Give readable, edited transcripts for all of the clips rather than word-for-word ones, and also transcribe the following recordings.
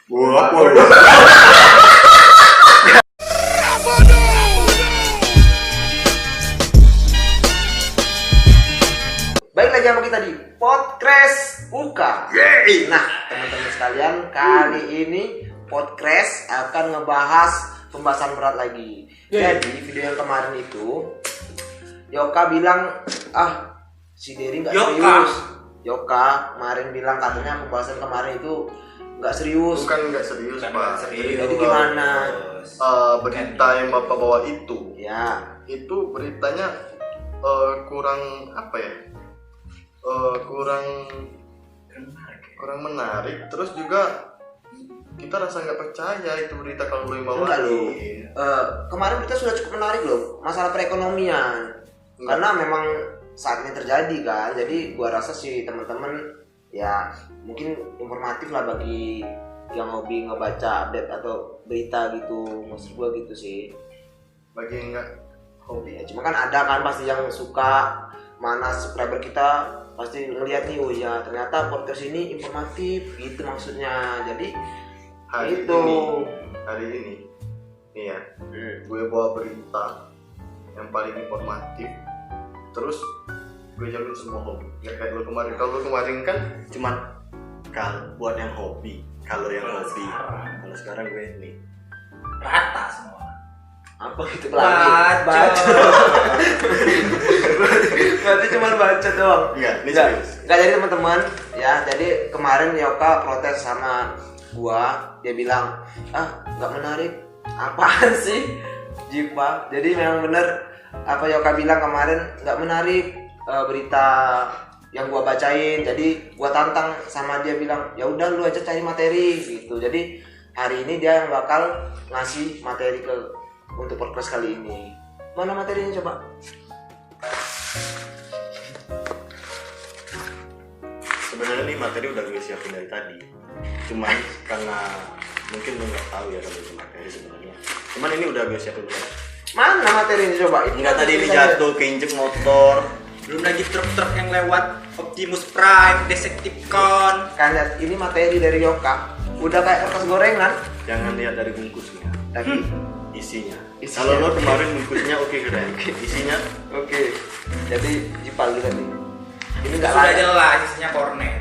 Wah, Baik lagi sama kita di Podcast Uka. yeay. Nah, teman-teman sekalian, kali ini Podcast akan ngebahas pembahasan berat lagi. Jadi video yang kemarin itu Yoka bilang, si Dery nggak serius. Yoka kemarin bilang katanya pembahasan kemarin itu nggak serius. Bukan nggak serius, Pak. Jadi gimana? Berita yang Bapak bawa itu, Ya, itu beritanya kurang apa ya? Kurang menarik. Terus juga kita rasa nggak percaya itu berita kalau lo yang bawa. enggak loh. Kemarin kita sudah cukup menarik loh masalah perekonomian. Karena memang saat ini terjadi kan. Jadi gua rasa sih teman-teman ya mungkin informatif lah bagi yang hobi ngebaca update atau berita gitu. Maksud gua gitu sih. Bagi yang nggak hobi. Ya, cuma kan ada kan pasti yang suka, mana subscriber kita pasti ngeliat nih, oh ya ternyata podcast ini informatif gitu maksudnya. Jadi Hari ini nih ya, gue bawa berita yang paling informatif. Terus gue jamin semua hobi. Nggak kayak lo kemarin. Kalau lo kemarin kan cuman buat yang hobi. Kalau yang hobi, kalau sekarang gue nih rata semua. apa gitu baca berarti cuma baca doang. ini Nggak, serius. nggak jadi teman-teman ya. Jadi kemarin Yoka protes sama gua, dia bilang nggak menarik. Apaan sih Jipa? Jadi memang bener apa Yoka bilang kemarin, nggak menarik berita yang gua bacain. Jadi gua tantang sama dia, bilang ya udah lu aja cari materi gitu. Jadi hari ini dia yang bakal ngasih materi untuk podcast kali ini. Mana materinya coba? Sebenarnya nih materi udah gue siapin dari tadi. Cuman karena mungkin lo nggak tahu ya kalau itu materi sebenarnya. Cuman ini udah gue siapin dulu. Mana materinya coba? Enggak, tadi ini jatuh keinjek motor. Belum lagi truk-truk yang lewat, Optimus Prime, Decepticon. Kan lihat, ini materi dari Yoka. Udah kayak kertas gorengan, Jangan lihat dari bungkusnya, tapi isinya. Isinya. Kalau lo kemarin bungkusnya oke keren. Isinya oke. Jadi Jipal juga nih. Ini enggak Sudah layak. jelas isinya kornet.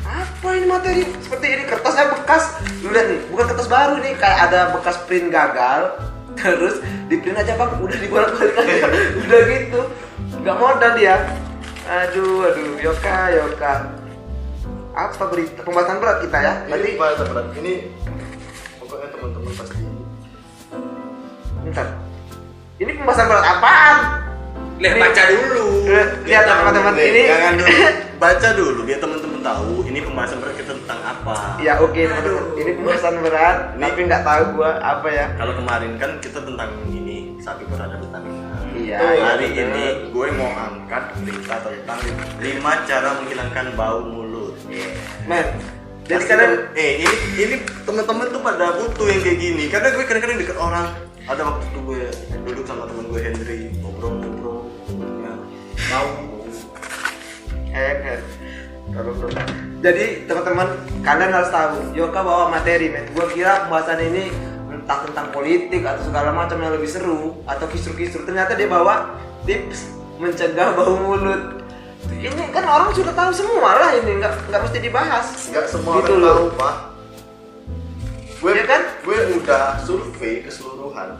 Apa ini materi? Seperti ini kertasnya bekas. Lu lihat nih, bukan kertas baru nih, kayak ada bekas print gagal. Terus di print aja bang, udah dibolak-balik aja. Udah gitu. Enggak modal dia. Aduh, Yoka. Apa berita pembahasan berat kita ya? Berarti ini bahasa berat. Ini pokoknya teman-teman pasti. bentar. Ini pembahasan berat apaan? Lihat baca dulu. Lihat teman-teman ini. Jangan dulu. Baca dulu biar teman-teman tahu ini pembahasan berat kita tentang apa. Ya oke teman-teman. Ini pembahasan berat, tapi nggak tahu gua apa ya. Kalau kemarin kan kita tentang ini sapi berada vitamina. Iya, Hari iya, ini gue mau angkat berita tentang 5 cara menghilangkan bau mulut. Men, jadi Pasti kalian ini teman-teman tuh pada butuh yang kayak gini. Karena gue kadang-kadang deket orang. Ada waktu itu gue duduk sama temen gue Henry, ngobrol ya. Bau. Jadi teman-teman, kalian harus tahu Yoka bawa materi, men. Gua kira pembahasan ini entah tentang politik atau segala macam yang lebih seru atau kisru-kisru. Ternyata dia bawa tips mencegah bau mulut. Ini kan orang sudah tahu semua lah, ini nggak mesti dibahas. Nggak semua Gitu orang loh. tahu, Pak. Gue Iya kan? Gue udah survei keseluruhan.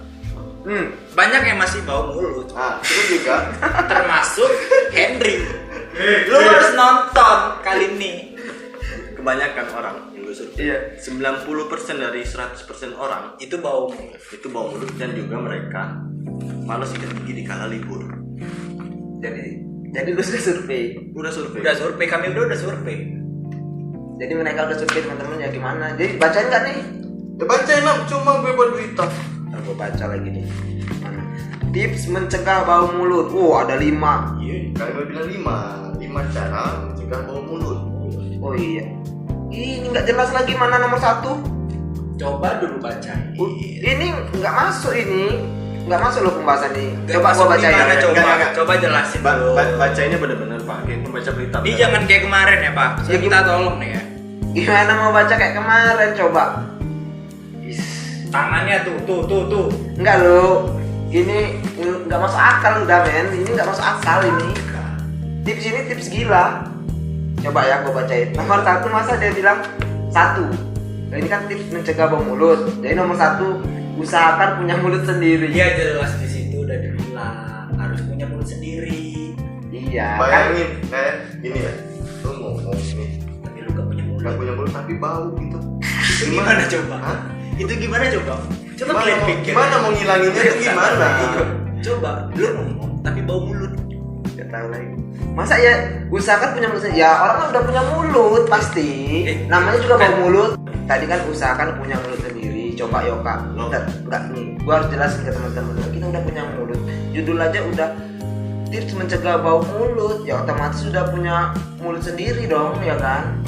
Banyak yang masih bau mulut. Nah, terus juga Termasuk Henry. Lu harus nonton kali ini. kebanyakan orang yang gue survei. Iya. 90% dari 100% orang Itu bau mulut. itu bau mulut, dan juga mereka malas sikat gigi di kala libur. Jadi lu sudah survei. Udah survei. Udah survei, kami udah survei. Jadi mereka udah survei teman-teman ya gimana? Jadi bacain nggak nih? Ya bacain lah, cuma gue buat berita. Ntar gue baca lagi nih. Mana? Tips mencegah bau mulut. Ada 5. Iya, kan gue bilang 5 cara mencegah bau mulut. Oh iya. Ini nggak jelas lagi mana nomor 1. Coba dulu baca. Ini nggak masuk ini. Nggak masuk loh pembahasan ini. Nggak Coba masuk gua bacain. gimana, coba. Nggak. Coba jelasin dulu. Bacanya bener-bener Pak, kayak pembaca berita. Ini jangan kayak kemarin ya Pak. Ya, Kita tolong nih ya. Gimana mau baca kayak kemarin coba? Tangannya tuh. Enggak lo, ini nggak masuk akal udah men, ini nggak masuk akal ini. Tips ini tips gila. Coba ya gue bacain. Nomor 1 masa dia bilang 1. Nah, ini kan tips mencegah bau mulut. Jadi nomor 1 usahakan punya mulut sendiri. Iya jelas di situ udah dibilang harus punya mulut sendiri. Iya. Bayangin kayak gini ya, lu ngomong nih, Tapi lu gak punya mulut. nggak punya mulut tapi bau gitu. Itu gimana coba? Hah? Itu gimana coba? Coba Gimana kalian mau, pikir. gimana mau ngilanginnya tuh gimana? Coba lu ngomong tapi bau mulut. Gak tahu lagi. Masa ya usahakan punya mulut sendiri? Ya orang kan udah punya mulut pasti. Namanya juga bau mulut. Tadi kan usahakan punya mulut sendiri. Coba Yoka. Enggak nih. Gua harus jelasin ke teman-teman. Kita udah punya mulut. Judul aja udah tips mencegah bau mulut. Ya otomatis sudah punya mulut sendiri dong, ya kan?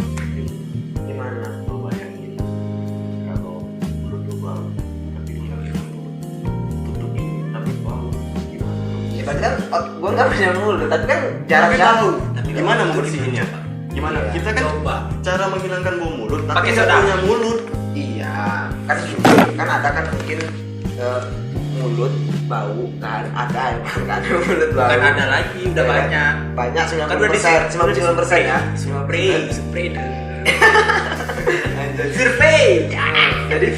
Gimana? Lu bayangin kalau mulut lu bau tapi lu nggak punya mulut, tutupin tapi bau gimana? Ya berarti kan gua nggak punya mulut, tapi kan jarak Tapi jauh. Tapi gimana bau mau mulut bersihinnya? coba. Gimana? Iya. Kita kan Coba. cara menghilangkan bau mulut tapi Pakai nggak soda. punya mulut. Iya, kan gini, kan ada kan mungkin mulut bau kan ada emang kan mulut bau. Kan ada lagi udah Ya, banyak. Banyak Kan udah 99% ya. Spray. Survei. Jadi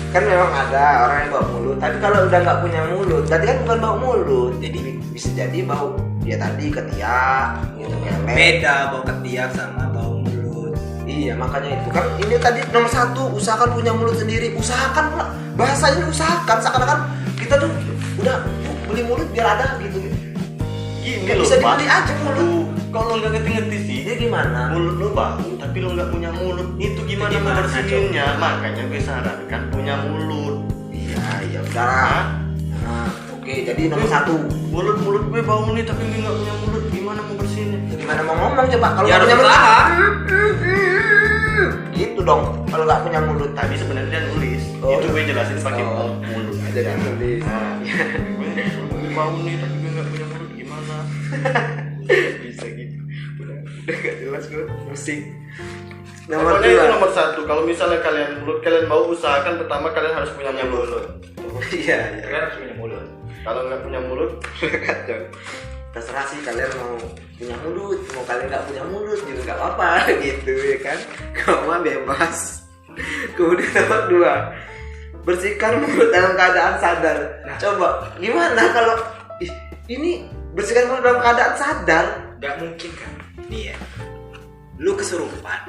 kan memang ada orang yang bau mulut, tapi kalau udah nggak punya mulut, berarti kan bukan bau mulut. Jadi bisa jadi bau ya tadi ketiak gitu melek. Beda bau ketiak sama bau mulut. Iya makanya itu kan ini tadi nomor 1 usahakan punya mulut sendiri. Usahakan pula bahasanya usahakan seakan-akan kita tuh udah beli mulut biar ada gitu. Gini Nggak loh, bisa Pak. dibeli aja mulut. Lu kalau nggak ngerti-ngerti sih, Ini gimana? mulut lu bau tapi lu nggak punya mulut, itu gimana mau Gimana, bersihinnya? Makanya gue sarankan punya mulut. Iya udah. Nah, oke jadi nomor 1 Mulut gue bau nih tapi gue nggak punya mulut, gimana mau bersihinnya? gimana mau ngomong coba kalau Ya nggak harus punya mulut? usaha. Gitu dong kalau nggak punya mulut. Tapi sebenarnya dia nulis, Oh. itu gue jelasin pakai Oh. mulut. Jadi nulis. Nah, gue bau nih tapi gue nggak punya mulut, gimana? Bisa gitu. Udah gak jelas gue musik. Nomor Pokoknya itu 2. nomor 1. Kalau misalnya mulut kalian bau, usahakan pertama kalian harus punya mulut. Iya iya. Kalian harus punya mulut. Kalau nggak punya mulut, Kacau. Terserah sih kalian mau punya mulut, mau kalian nggak punya mulut juga nggak apa-apa gitu ya kan. Kamu mah bebas. Kemudian nomor 2, bersihkan mulut dalam keadaan sadar. Coba gimana kalau ini bersihkan mulut dalam keadaan sadar? Gak mungkin kan? Nih ya. Lu kesurupan.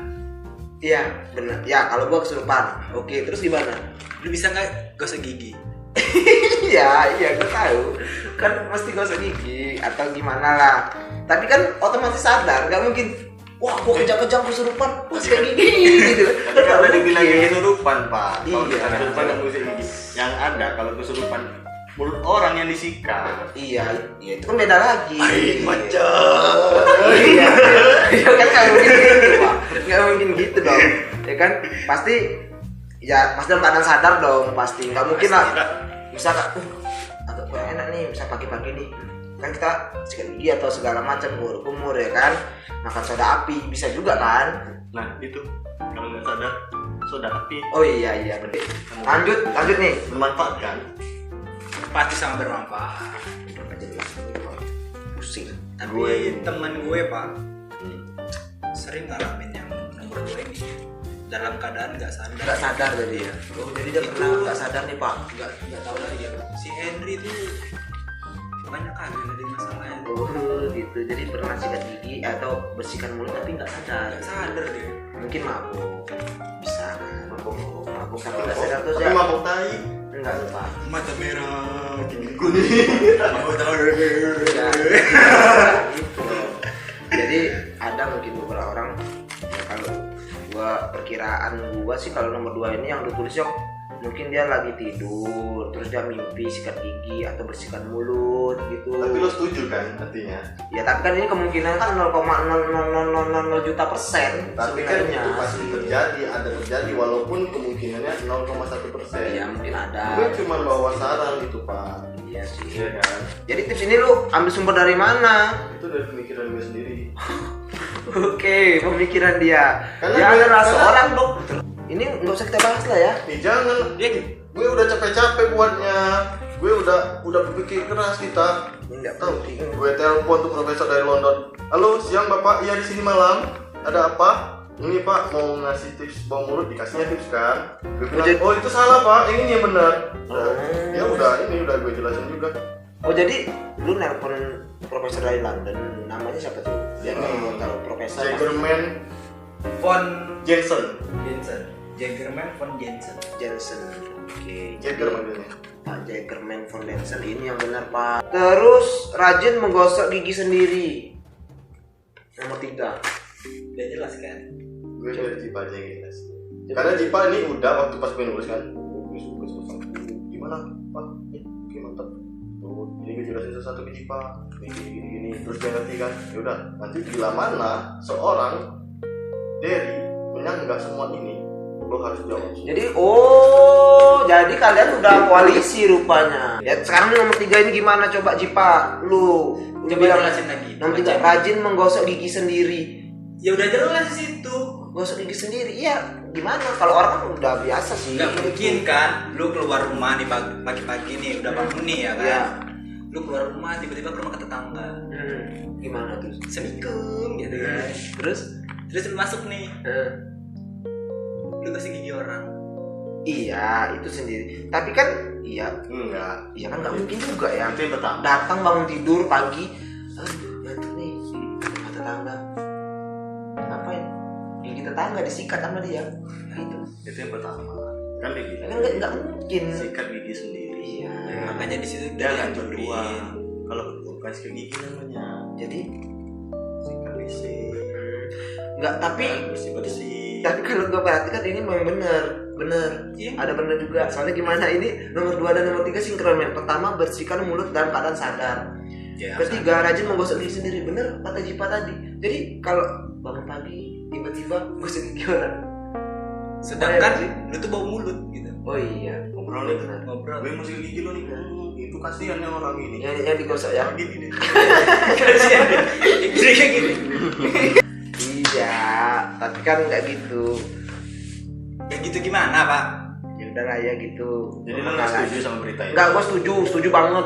Iya benar. Ya kalau gua kesurupan. Oke terus gimana? Lu bisa nggak gosok gigi? Iya gua tahu. Kan mesti gosok gigi atau gimana lah. Tapi kan otomatis sadar, nggak mungkin. Wah, gua kejang-kejang kesurupan, gosok gigi gitu. tadi kan udah dibilang mungkin. kesurupan, Pak. Kalau Iya. kita kesurupan nggak gosok gigi. Yang ada kalau kesurupan mulut orang yang disikat. Iya, itu kan beda lagi. Macam. Iya, ya kan nggak mungkin gitu, Pak. Nggak mungkin gitu dong. Ya kan, pasti dalam keadaan sadar dong, pasti. Nggak mungkin lah. Misalkan, agak kurang enak nih, bisa pagi-pagi nih. Kan kita sikat gigi atau segala macam kumur ya kan. Makan soda api bisa juga kan. Nah, itu kalau nggak sadar, soda api Oh iya bener. Lanjut nih. bermanfaat kan? Pasti sangat bermanfaat. Nggak jelas ini, Pak. Pusing. Tapi temen gue pak sering ngalamin yang nomor 2 ini dalam keadaan nggak sadar. Nggak sadar jadi ya. Oh jadi dia pernah nggak sadar nih Pak. Nggak tahu lagi ya. Si Henry itu banyak kali ada masalahnya. Oh gitu. Jadi pernah sikat gigi atau bersihkan mulut tapi nggak sadar. Nggak sadar dia. Mungkin mabuk. Bisa kan? Mabuk tapi nggak sadar tuh Tapi ya. mabuk tai. Enggak tuh Pak. Mata merah, gigi Kuning. mau tahu. Ya, gitu. Jadi ada mungkin beberapa orang ya, kalau perkiraan gua sih kalau nomor 2 ini yang lu tulis Yok, mungkin dia lagi tidur terus dia mimpi sikat gigi atau bersihkan mulut gitu. Tapi lo setuju kan artinya? Ya tapi kan ini kemungkinan kan 0,000000% Tapi kan sebenarnya. itu pasti terjadi walaupun kemungkinannya 0,1%. Ya mungkin ada. Gue cuma bawa saran gitu Pak. Iya sih. Iya kan? Jadi tips ini lu ambil sumber dari mana? Itu dari pemikiran gue sendiri. Oke, pemikiran dia. Karena Dia gue- adalah karena- seorang dokter. Ini nggak usah kita bahas lah ya. Nih jangan. Dia Gue udah capek-capek buatnya. Gue udah berpikir keras kita. Ini nggak Tahu? penting. Gue telepon tuh profesor dari London. Halo, siang Bapak. Iya di sini malam. Ada apa? Ini Pak mau ngasih tips bau mulut, dikasihnya tips kan? Gue bilang, oh itu salah Pak, ini yang benar. Ya udah, ini udah gue jelasin juga. Oh jadi lu nelpon profesor dari London, namanya siapa tuh? Biar nggak mau taruh profesor. Jagerman Von Jensen. Jensen. Jagerman Von Jensen. Jensen. Oke. Jager manggilnya. Pak Jagerman von Jensen ini yang benar Pak. Terus rajin menggosok gigi sendiri. Nomor 3. Udah jelas kan? Gue dari Jipa aja yang jelas. Karena Jipa ini udah waktu pas gue nulis kan. Gimana Pak? Oke mantap. Tuh, ini gue jelasin satu ke Jipa. Gini. Terus dia ngerti kan. Yaudah, nanti bila mana seorang Derry menyanggah semua ini, lo harus jawab. Jadi kalian udah koalisi rupanya. Ya sekarang nomor 3 ini gimana coba Jipa? Lu Coba jelasin lagi. nomor 3 rajin menggosok gigi sendiri. Ya udah jelas di situ. Gosok gigi sendiri, iya gimana? Kalau orang kan udah biasa sih. Nggak mungkin kan, lu keluar rumah nih pagi-pagi nih, udah bangun nih ya kan? Iya. Lu keluar rumah tiba-tiba ke rumah ke tetangga. Gimana tuh? Assalamualaikum gitu kan. Terus lu masuk nih, lu kasih gigi orang. Iya, itu sendiri. Tapi kan iya kan nggak mungkin juga ya. Itu yang pertama. Datang bangun tidur pagi, ngantuk nih, rumah tetangga. Ngapain? Gigi tetangga disikat sama dia. Nah itu. Itu yang pertama. Kan dia gitu. Kan nggak mungkin. Sikat gigi sendiri. Iya. Makanya di situ Jangan dia berdua. Kalau berdua bukan sikat gigi namanya. Jadi Sikat bersih. nggak tapi Bersih. tapi kalau gue perhatikan ini memang bener. Iya. Ada bener juga. Soalnya gimana ini nomor 2 dan nomor 3 sinkron. Yang pertama bersihkan mulut dalam keadaan sadar. Ya, Ketiga rajin menggosok gigi sendiri. Bener kata Jipa tadi. Jadi kalau bangun pagi tiba-tiba gosok gigi orang. sedangkan Iya, lu tuh bau mulut gitu. Oh iya. Ngobrol nih. Ngobrol. Gue masih gigi lo nih. Itu kasihan yang orang ini. Yang digosok ya. Gini deh. Kasihan deh. Gini kayak gini. Iya. Tapi kan nggak gitu. Ya gitu gimana, Pak? Ya udah lah ya gitu. Jadi lo nggak setuju sama berita ini? Enggak, gue setuju banget.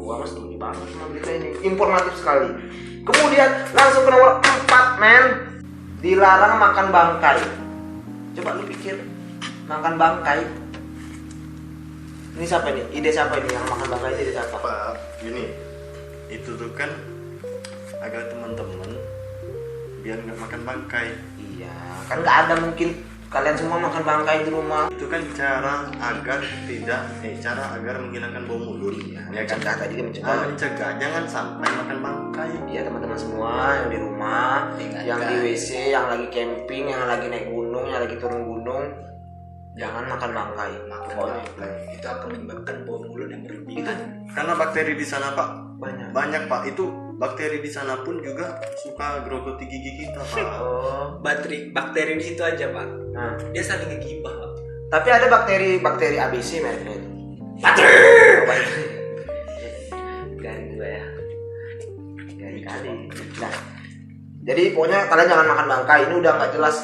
Gue mah setuju banget sama berita ini. Informatif sekali. Kemudian langsung ke nomor 4 men. Dilarang makan bangkai. Coba lu pikir, makan bangkai. Ini siapa nih? Ide siapa ini yang makan bangkai ini? Ide siapa? Pak, gini. Itu tuh kan agar teman-teman biar nggak makan bangkai. Iya, kan nggak ada mungkin kalian semua makan bangkai di rumah. Itu kan cara agar agar menghilangkan bau mulut. Iya, Ya kan? mencegah tadi kan mencegah. Mencegah jangan sampai makan bangkai. Iya teman-teman semua yang di rumah, yang di WC, yang lagi camping, yang lagi naik gunung, yang lagi turun gunung, jangan makan bangkai. Pokoknya Itu akan menyebabkan bau mulut yang berlebihan. Karena bakteri di sana Pak banyak. Pak. Itu bakteri di sana pun juga suka grogoti gigi kita Pak. Oh, Bakteri di situ aja, Pak. nah. Dia saling ngegibah, Pak. Tapi ada bakteri ABC mereka itu. Bakteri. Garing juga ya. Garing kali. Nah, jadi pokoknya kalian jangan makan bangkai. Ini udah nggak jelas.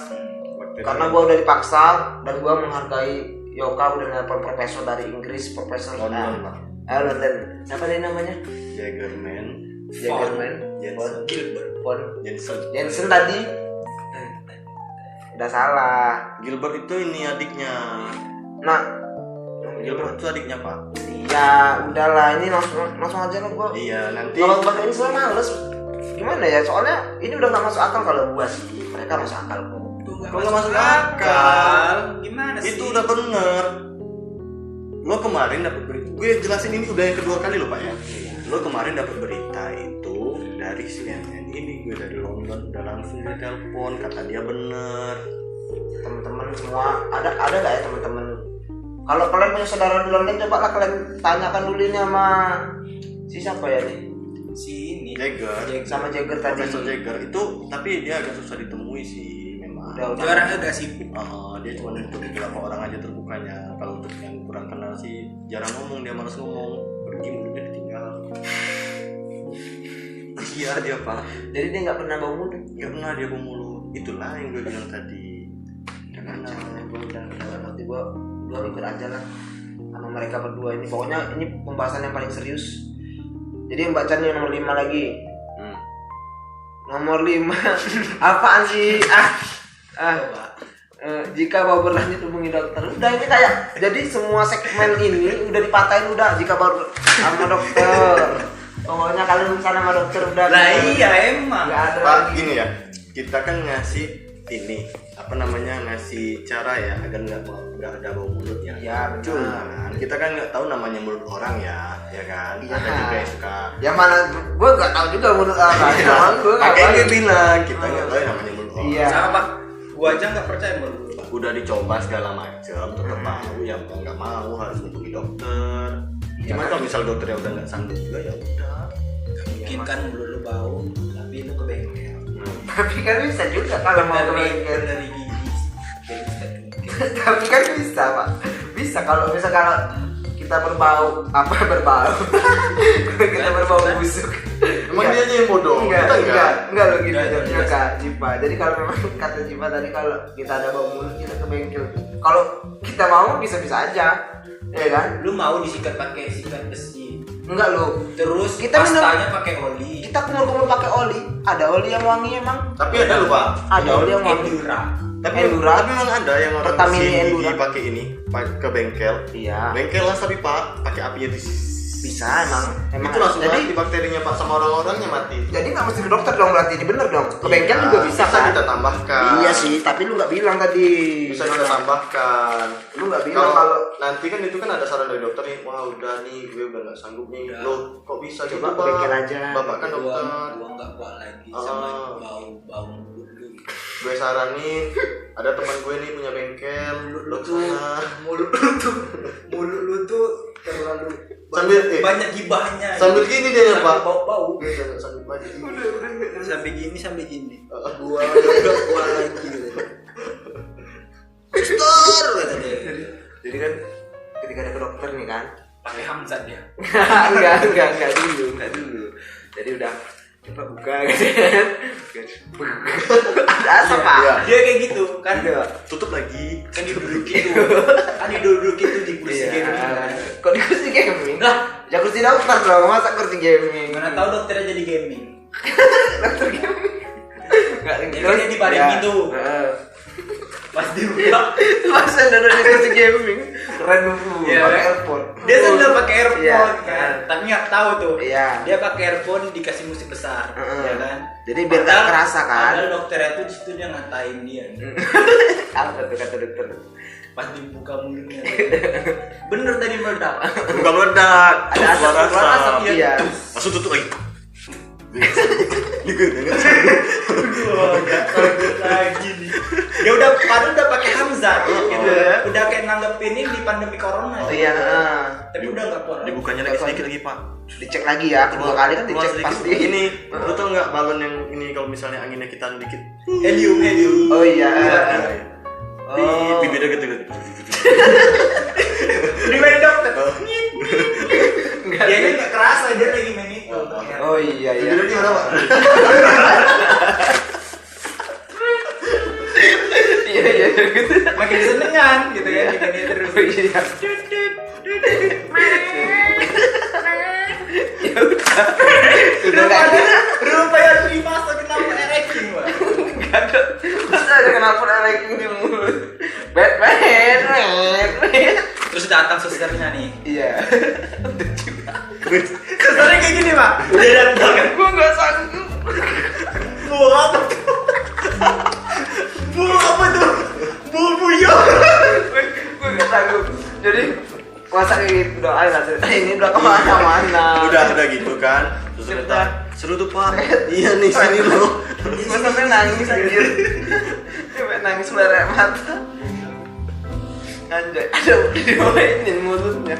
Bakteri. Karena gua udah dipaksa dan gua menghargai Yoka udah nelpon profesor dari Inggris, profesor London, Pak. London. Siapa dia namanya? Jagerman Jagerman. Jensen. Gilbert. Von Jensen. Jensen tadi. Udah salah. Gilbert itu ini adiknya. Nah, Gilbert itu adiknya Pak. iya, udahlah ini langsung aja lah gua. Iya nanti. Kalau bahasa ini saya males. Gimana ya? Soalnya ini udah nggak masuk akal kalau gua sih. Mereka masuk akal kok. Kalau nggak masuk akal. Gimana sih? Itu udah bener. Lo kemarin dapat berita. Gue jelasin ini udah yang kedua kali lo Pak ya. Lo kemarin dapat berita itu dari CNN ini. Gue dari London udah langsung dia telepon kata dia bener. Teman-teman semua ada nggak ya teman-teman? Kalau kalian punya saudara di London, coba lah kalian tanyakan dulu ini sama si siapa ya nih? Si ini. Jagger. Sama Jagger tadi. Profesor Jagger itu tapi dia agak susah ditemui sih memang. Udah. Dia orangnya agak sibuk. Dia cuma untuk beberapa orang aja terbukanya. Kalau untuk yang kurang kenal sih jarang ngomong, dia malas ngomong, pergi mulutnya ditinggal. Iya dia Pak. Jadi dia nggak pernah bau mulut. Nggak pernah dia bau mulut. Itulah yang gue bilang tadi. gua ikut aja lah sama mereka berdua ini. Pokoknya ini pembahasan yang paling serius. Jadi yang baca nih nomor 5 lagi. Nomor 5 apaan sih? Jika baru berlanjut hubungi dokter. Udah ini kayak jadi semua segmen ini udah dipatahin udah jika baru sama dokter. Pokoknya kalian kesana sama dokter udah. Lah iya emang. Enggak ada Pak, lagi. gini ya, kita kan ngasih ini apa namanya, ngasih cara ya agar nggak ada bau mulut ya. Iya, betul. Cuman kita kan nggak tahu namanya mulut orang ya kan. Iya. Ada juga yang suka. Ya mana gua enggak tahu juga mulut orang. Gua enggak Makanya tahu. dia bilang kita nggak tahu namanya mulut orang. Iya. Sama gua aja nggak percaya baru. Udah dicoba segala macam, tetap mau ya nggak mau harus hubungi dokter. Cuman kalau misal dokternya udah nggak sanggup juga ya udah. Mungkin kan mulut lu bau, tapi lu ke bengkel. Tapi kan bisa juga kalau mau ke bengkel. Dari gigi. Jadi kita Tapi kan bisa Pak. Bisa kalau kita berbau kita berbau busuk. Emang dia aja yang bodoh. Kita Enggak lo gitu Enggak, ya Kak Jipa. Jadi kalau memang kata Jipa tadi kalau kita ada bau mulut kita ke bengkel. Kalau kita mau bisa-bisa aja. Ya kan? lu mau disikat pakai sikat besi. Enggak lo. Terus Kita pastanya pakai oli. Kita kumur-kumur pakai oli. Ada oli yang wangi emang. Tapi ada lupa. Ada oli yang wangi. Endura. Tapi Endura. memang ada yang orang Pertamina bersihin gigi Endura. pakai ini, ke bengkel. Iya. Bengkel lah tapi Pak, pakai apinya di Bisa emang. itu langsung jadi mati bakterinya Pak, sama orang-orangnya mati. jadi nggak mesti ke dokter dong berarti ini bener dong. Ke bengkel juga bisa kan? kita tambahkan. Iya sih, tapi lu nggak bilang tadi. Bisa kita tambahkan. Lu nggak bilang kalau nanti kan itu kan ada saran dari dokter nih, wah udah nih gue udah nggak sanggup nih. Udah. Loh kok bisa gitu Coba Pak? ke bengkel aja. Bapak kan dokter. Gua nggak kuat lagi sama bau mulut lu. Gue saranin, ada teman gue nih punya bengkel. Mulut Lo lu tuh, kesana. mulut lu tuh terlalu Sambil- banyak gibahnya. Sambil gini dia ya Pak. Bau-bau. Gue udah nggak sanggup lagi. Sampai gini. Gua udah kuat lagi. Suster kata dia. jadi kan ketika ada ke dokter nih kan. Pakai Hamzat dia. enggak dulu. Jadi udah coba buka gitu kan. Ada asap Pak. Iya. Dia kayak gitu kan. Tutup lagi. Kan didudukin tuh di kursi Iya. gaming. Kok di kursi gaming? Lah, Ya kursi dokter dong, masa kursi gaming? mana tahu dokternya jadi gaming. Dokter gaming. Enggak Ya kan dia di baring gitu. Pas dibuka, Masa duduk di kursi gaming? Keren dulu, Iya. pakai earphone. dia sendiri pakai earphone Iya. kan. Tapi nggak tahu tuh. Iya. Dia pakai earphone dikasih musik besar, ya kan. Jadi biar nggak Padahal- kerasa kan? Padahal dokternya tuh di situ dia ngatain dia. Apa tuh kata dokter? Pas dibuka mulutnya. Bener tadi meledak. Buka meledak. Ada asap, keluar asap, iya. Langsung tutup lagi. Wah, nggak sanggup lagi nih. Dia padahal udah pakai Hamzat gitu ya. Udah kayak nanggepin ini di pandemi corona. Iya. Tapi udah nggak kuat. Dibukanya lagi sedikit lagi Pak. Dicek lagi ya, kedua kali kan Keluar dicek sedikit. pasti. Ini, lu tau nggak balon yang ini kalau misalnya anginnya kita dikit Helium. Oh iya. di bibirnya gitu. Di main dokter. Enggak. Dia ini nggak kerasa dia lagi main itu. Oh iya iya. Bibirnya di mana Pak? Iya iya gitu. Makin senengan gitu kan ini terus. Oh iya. Ya udah. Udah enggak ada. Rupanya lu dimasak kenapa ereking, Pak? Enggak ada. Masa ada kenapa ranking di mulut? Batman. Terus datang susternya nih. Iya. Udah juga. Susternya kayak gini, Pak. Dia datang. Gua enggak sanggup. Buang apa tuh? Buang apa tuh? Buang buyok. Gue gak sanggup. Jadi masa kayak gitu dong. Ayo lah cerita ini udah kemana-mana. Udah gitu kan. Terus ternyata seru tuh Pak. Iya nih sini loh. Gue sampai nangis anjir. Sampai nangis merah mata. Anjay, ada dimainin mulutnya.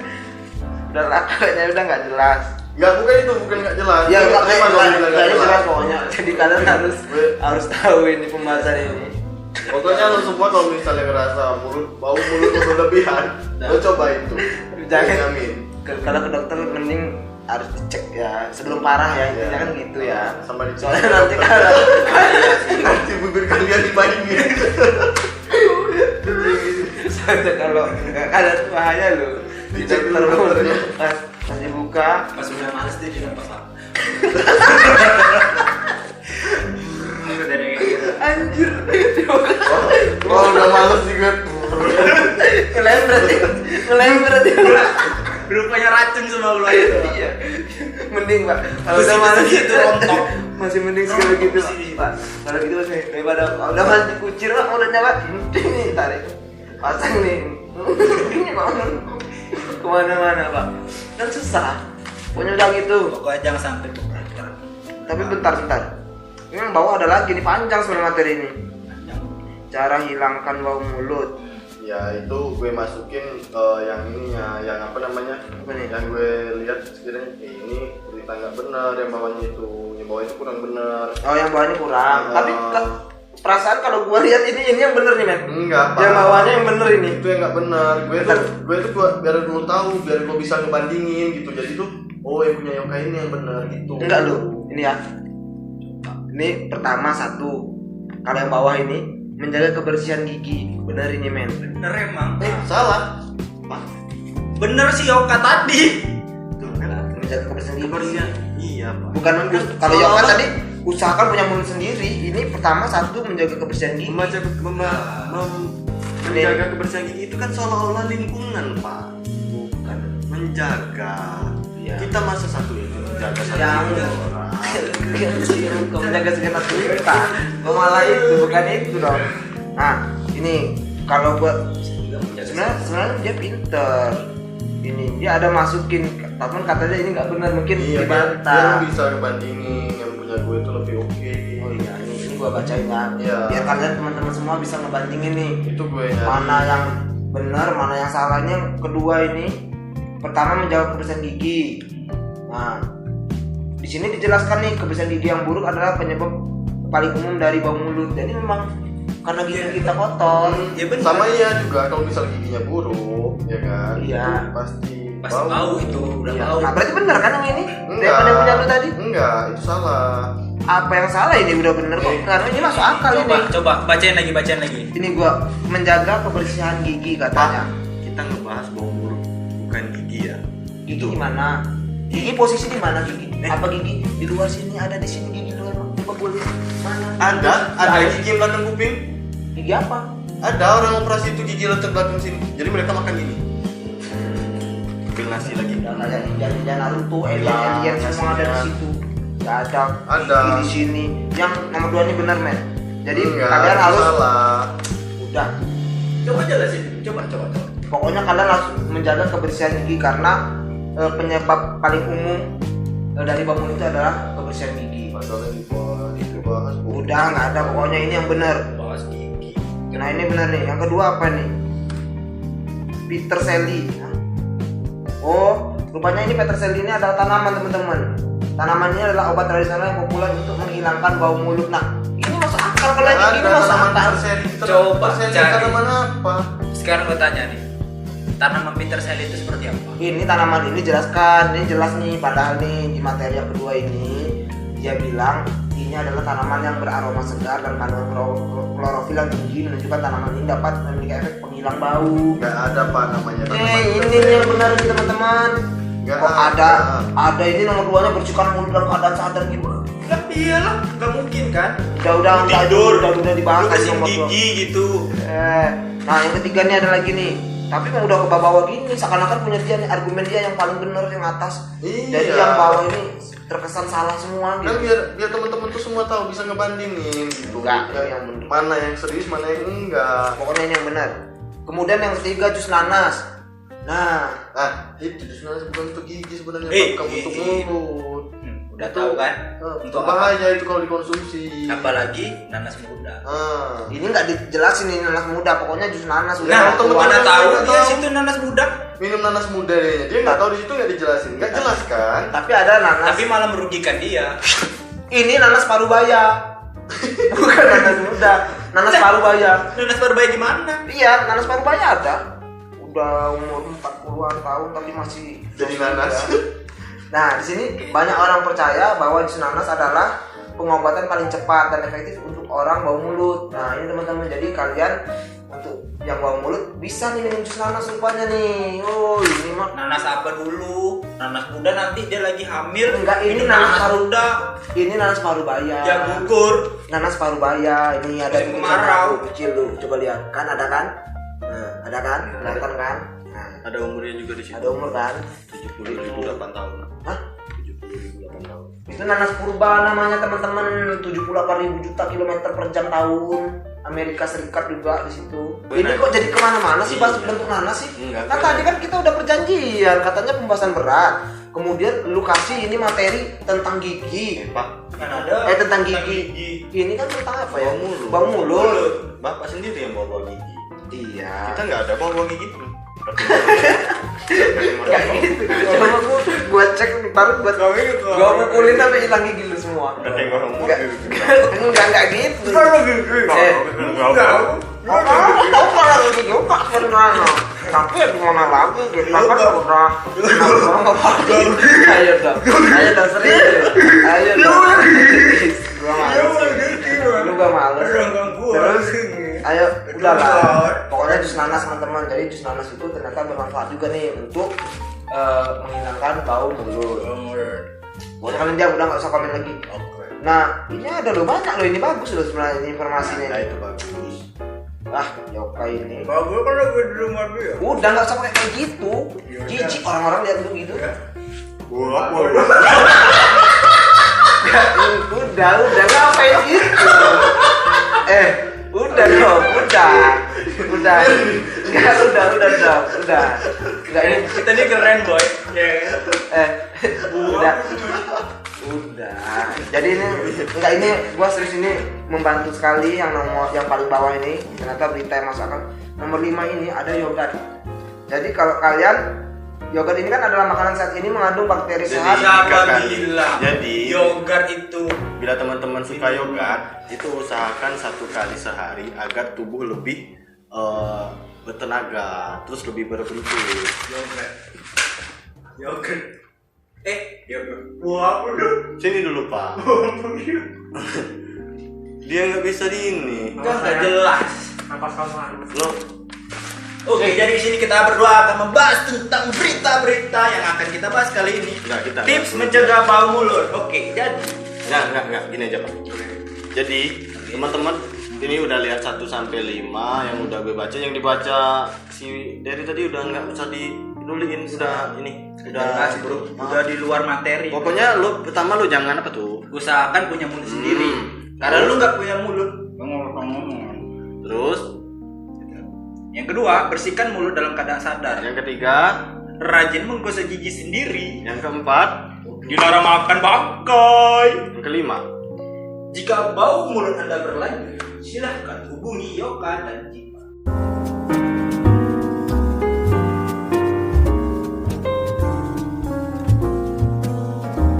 Udah lah, kayaknya udah gak jelas. Enggak, bukan nggak jelas. Ya Emang gak kalau bilang nggak jelas pokoknya. Jadi kalian harus tahu ini pembahasan ini. Pokoknya lo semua kalau misalnya ngerasa bau mulut lo berlebihan, lo coba itu. Jangan. Jamin. Kalau ke dokter mending harus dicek ya sebelum parah ya, intinya kan gitu ya. Sama dicek. Soalnya nanti kalau nanti bibir kalian dibandingin. Soalnya kalau nggak ada tuh bahaya loh. Dicek Di dulu dokter dokternya. pas dibuka. Pas udah males dia juga pasang. Dari gitu. Anjir. Oh udah males juga. Ngelempret ya. Rupanya racun semua keluar itu. Iya. Mending Pak. Kalau Besi udah males gitu rontok. masih mending sekali gitu Pak. Kalau gitu masih daripada udah males dikucir Pak, mulutnya Pak. Ini tarik. Pasang nih. Ini bangun. Kemana-mana Pak. Kan susah. Pokoknya udah gitu. Pokoknya jangan sampai dokter. Tapi bentar. Ini yang bawah ada lagi nih, panjang sebenarnya materi ini. Cara hilangkan bau mulut. Ya itu gue masukin yang ininya, yang apa namanya? Apa nih? Yang gue lihat sekiranya ini berita nggak benar, yang bawahnya itu, yang bawah itu kurang benar. Oh, yang bawahnya kurang. Tapi perasaan kalau gua lihat ini yang bener nih, men. Enggak, Pak. Yang bawahnya yang bener ini. Itu yang nggak benar. Gue tuh biar gue tahu, biar gue bisa ngebandingin gitu. Jadi tuh, oh yang punya Yoka ini yang benar gitu. Enggak lu. Ini ya. Ini pertama satu. Kalau yang bawah ini menjaga kebersihan gigi. Bener ini, men. Bener emang. Salah. Bener sih Yoka tadi. Tuh kan. Menjaga kebersihan gigi. Kebersihan. Iya, Pak. Bukan kalau Yoka tadi usahakan punya mulut sendiri. Ini pertama satu menjaga kebersihan gigi. Menjaga kebersihan gigi itu kan seolah-olah lingkungan, Pak. Bukan. Menjaga. Iya. Kita masa satu ini menjaga satu Yang orang. kau menjaga segenap kita. Kau malah itu bukan itu dong. Nah, ini kalau buat sebenarnya dia pinter. Ini dia ada masukin, tapi katanya ini nggak benar, mungkin Iya, dia dibantah. bisa ngebandingin yang punya gue itu lebih oke. Oh iya, ini gua bacain ya. Iya. Biar kalian teman-teman semua bisa ngebandingin nih. Itu gue nyari. Mana yang benar, mana yang salahnya. Kedua ini, pertama menjaga kebersihan gigi. Nah, di sini dijelaskan nih kebersihan gigi yang buruk adalah penyebab paling umum dari bau mulut. Jadi memang karena gigi kita kotor. Ya bener. Sama iya juga kalau misal giginya buruk, ya kan? Iya. Itu pasti bau itu udah Iya. bau. Nah, berarti benar kan yang ini? Enggak. Daripada yang punya lu tadi? Enggak, itu salah. Apa yang salah ini udah bener kok? Karena ini masuk akal ini. Coba bacain lagi. Ini gua menjaga kebersihan gigi katanya. Kita ngebahas bau mulut, bukan gigi ya. Gigi di mana? Gigi posisi di mana gigi? Apa gigi di luar sini, ada di sini gigi luar? Coba gua lihat. Mana? Ada gigi yang belakang kuping. Gigi apa? Ada orang operasi itu gigi letak belakang sini. Jadi mereka makan gini. Ambil nasi lagi. Udah kayak ninja Naruto, alien semua ada di situ. Gak ada. Ada. Gigi di sini. Yang nomor 2 ini benar, men. Jadi Enggak, kalian itu harus salah. udah. Coba jelasin. Coba. Pokoknya kalian harus menjaga kebersihan gigi karena penyebab paling umum dari bau mulut itu adalah kebersihan gigi. Masalah dibahas. Udah nggak ada, pokoknya ini yang benar. Bahas gigi. Nah ini benar nih. Yang kedua apa nih? Peter Selly. Oh, rupanya ini Peter Selly ini adalah tanaman, teman-teman. Tanaman ini adalah obat tradisional yang populer untuk menghilangkan bau mulut. Nah, ini masuk akal kalau yang ini masuk akal. Coba cari. Tanaman apa? Sekarang gue tanya nih. Tanaman Peter Selly itu seperti apa? Ini tanaman ini jelaskan, ini jelas nih. Padahal nih di materi yang kedua ini dia bilang ini adalah tanaman yang beraroma segar dan kandungan klorofil yang tinggi menunjukkan tanaman ini dapat memiliki efek penghilang bau. Gak ada Pak namanya. Ini yang benar nih teman-teman. Nggak Kok ada ini nomor 2 nya bersihkan mulut dalam keadaan sadar gitu. Lah iyalah, nggak mungkin kan? Udah Lu dibahas tadi bersihin nomor 2. gigi gitu. Nah yang ketiga nih ada lagi nih. Tapi kan udah ke bawah gini, seakan-akan punya dia nih argumen dia yang paling benar yang atas. Iya. Jadi yang bawah ini terkesan salah semua Kan gitu. biar teman-teman tuh semua tahu bisa ngebandingin gitu. Enggak, ini yang benar. Mana yang serius, mana yang enggak. Pokoknya ini yang benar. Kemudian yang ketiga jus nanas. Nah, Itu sebenarnya bukan untuk gigi sebenarnya, bukan untuk Iya. mulut. Udah tahu kan? Untuk apa? Bahaya itu kalau dikonsumsi. Apalagi nanas muda. ini nggak dijelasin ini nanas muda. Pokoknya jus nanas udah. Nah, temen-temen mana yang tahu nggak dia tahu. situ nanas muda. Minum nanas muda dia nggak tahu di situ nggak dijelasin, nggak jelas kan? Tapi ada nanas. Tapi malah merugikan dia. Ini nanas parubaya. Bukan nanas muda, nanas parubaya. Nanas berbahaya di mana? Iya, nanas parubaya ada. Udah umur 40-an tahun tapi masih Jadi nanas. Nah, di sini banyak orang percaya bahwa jus nanas adalah pengobatan paling cepat dan efektif untuk orang bau mulut. Nah, ini teman-teman, jadi kalian untuk yang bau mulut bisa nih minum jus nanas rupanya nih. Oh ini mah Nanas apa dulu? Nanas muda nanti dia lagi hamil. Enggak, ini minum nanas muda. ini nanas parubaya. Ya gugur. Nanas parubaya ini ada Yang tulisan kemarau. aku kecil tuh, coba lihat kan ada kan? Nah, ada kan? Kelihatan kan? Nah, Ada umurnya juga di situ. ada umur kan? 78 tahun. Hah? 78 tahun. Itu nanas purba namanya teman-teman, 78.000 juta kilometer per jam tahun. Amerika Serikat juga di situ. Ini Benar. kok jadi kemana-mana sih bahas Iya. bentuk nanas sih? Enggak, Kan benar. tadi kan kita udah perjanjian, katanya pembahasan berat. Kemudian lu kasih ini materi tentang gigi. Pak, Kan ada. Tentang gigi. Ini kan tentang apa ya? Bau mulut. Bau mulut. Bapak sendiri yang bawa gigi. Iya. Kita nggak ada bawa gigi. Kayak gitu. Coba gua cek ntar gua pukulin sampai hilang gigi lu semua. Ada yang orang Enggak, enggak gitu. Tapi gimana lagi? Kita kan udah. Ayo dong, serius. Ayo dong. Gua malu. Lu gak males. Terus, ayo udahlah. Pokoknya jus nanas teman-teman. Jadi jus nanas itu ternyata bermanfaat juga nih untuk menghilangkan bau mulut. Buat kalian dia udah nggak usah komen lagi. Nah, ini ada loh banyak loh, ini bagus loh sebenarnya ini informasinya. Nah Ini. itu bagus. Ah, Yoka ini. Bagus kan lagi di rumah dia. Udah nggak usah pakai kayak gitu. Jijik orang-orang lihat lu gitu. Udah ngapain gitu? Udah dong, udah. Udah. Enggak ini. Kita ini keren boy. Udah. Jadi ini gua serius ini membantu sekali yang paling bawah ini. Ternyata berita yang masuk akal. Nomor 5 ini ada yogurt. Jadi kalau kalian yogurt ini kan adalah makanan saat ini mengandung bakteri Jadi, sehat. Siapa kan. bilang? Jadi, Yogurt itu bila teman-teman suka yogurt, itu usahakan 1 kali sehari agar tubuh lebih bertenaga, terus lebih berbentuk. yogurt. Yogurt. Wah, udah. Sini dulu Pak. Dia nggak bisa di ini. Nggak jelas. Lo Oke, jadi di sini kita berdua akan membahas tentang berita-berita yang akan kita bahas kali ini. Nggak, kita Tips nggak. mencegah bau mulut. Oke, jadi nggak gini aja Pak. Jadi teman-teman ini udah lihat 1 sampai 5 yang udah gue baca, yang dibaca si dari tadi udah nggak usah diduliin, udah ini udah jelas, bro. Udah di luar materi. Pokoknya lu pertama lu jangan apa tuh? Usahakan punya mulut sendiri. Karena lu nggak punya mulut. Terus Yang kedua, bersihkan mulut dalam keadaan sadar. yang ketiga, Rajin menggosok gigi sendiri. yang keempat, Dilarang makan bangkai. yang kelima. Jika bau mulut Anda berlanjut, silahkan hubungi Yoka dan